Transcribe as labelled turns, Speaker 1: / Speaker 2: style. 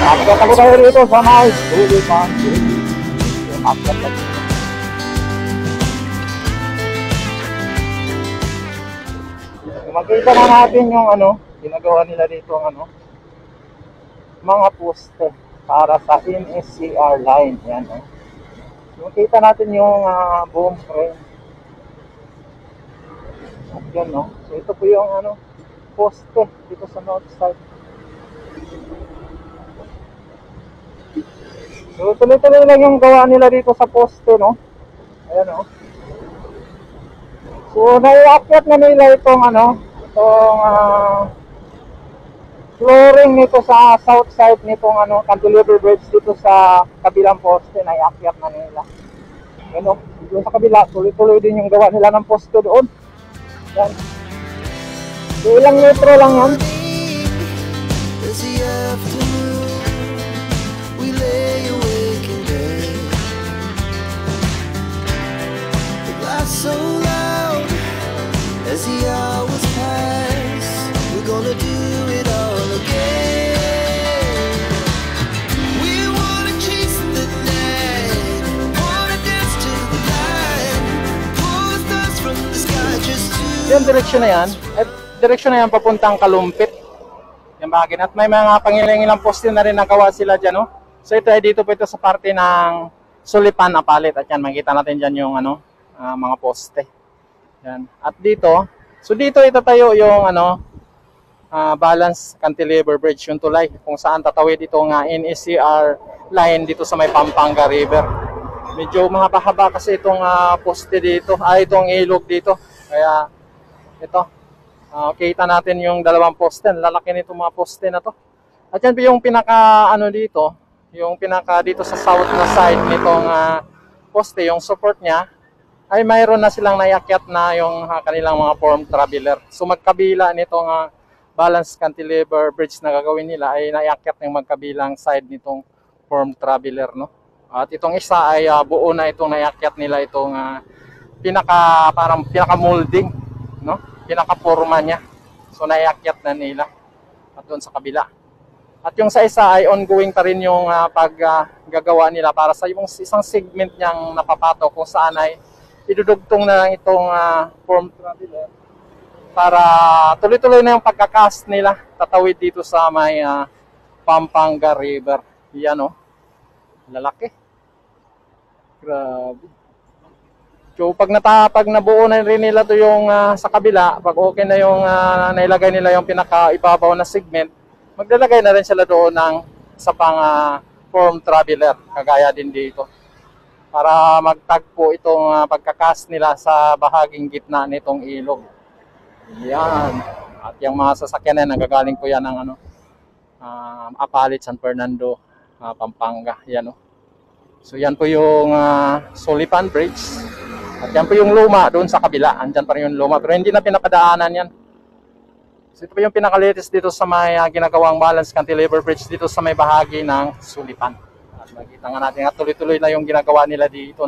Speaker 1: Akyat ako tayo rito sa may Sulipan Bridge. Akyat lang. Makita na natin yung ginagawa nila dito ang mga poste para sa NSCR line. Yan, makita natin yung boom frame. At yun, so ito po yung poste dito sa north side. So tuloy-tuloy lang yung gawa nila dito sa poste, ayan, so naiakyat na nila itong flooring nito sa south side nitong cantilever bridge dito sa kabilang poste. Naiakyat na nila. Yan, dito sa kabila, tuloy-tuloy din yung gawa nila ng poste doon. Yan. So ilang metro lang yan.
Speaker 2: So loud as the hours pass, we're gonna do it all again. We wanna chase the night, wanna dance to the light, pull the stars from the sky just to...
Speaker 1: Yung direksyon na yan, papuntang Kalumpit. Yung bagay. At may mga pangilang-ilang poste na rin nagawa sila dyan, So ito ay dito po ito sa parte ng Sulipan Apalit. At yan, makikita natin dyan yung mga poste. Yan. At dito, so dito itatayo yung balance cantilever bridge, yung tulay kung saan tatawid itong NSCR line dito sa may Pampanga River. Medyo mahaba kasi itong poste dito, itong ilog dito. Kaya ito, kita natin yung dalawang poste. Lalaki nito mga poste na to. At yan po yung pinaka dito, yung pinaka dito sa south na side nitong poste, yung support niya ay mayroon na silang naiakyat na yung kanilang mga form traveler. So magkabila nitong balance cantilever bridge na gagawin nila ay naiakyat yung magkabilang side nitong form traveler, At itong isa ay buo na itong naiakyat nila itong parang pinaka molding, Pinaka forma niya. So naiakyat na nila at doon sa kabila. At yung sa isa ay ongoing pa rin yung paggagawa nila para sa yung isang segment niyang napapato kung saan ay idudugtong na lang itong form traveler para tuloy-tuloy na yung pagkakast nila tatawid dito sa may Pampanga River. Yan, lalaki. Grabe. So pag nabuo na rin nila to yung sa kabila, pag okay na yung nailagay nila yung pinaka-ibabaw na segment, maglalagay na rin sila doon ng sa pang form traveler, kagaya din dito. Para magtagpo itong pagkakast nila sa bahaging gitna nitong ilog. Yan. At yung mga sasakyan na nagagaling po yan ng Apalit, San Fernando, Pampanga. Yan, So yan po yung Sulipan Bridge. At yan po yung luma doon sa kabila. Andyan pa rin yung luma. Pero hindi na pinapadaanan yan. So ito po yung pinaka-latest dito sa may ginagawang balance cantilever bridge dito sa may bahagi ng Sulipan. Nakita nga natin at tuloy-tuloy na yung ginagawa nila dito,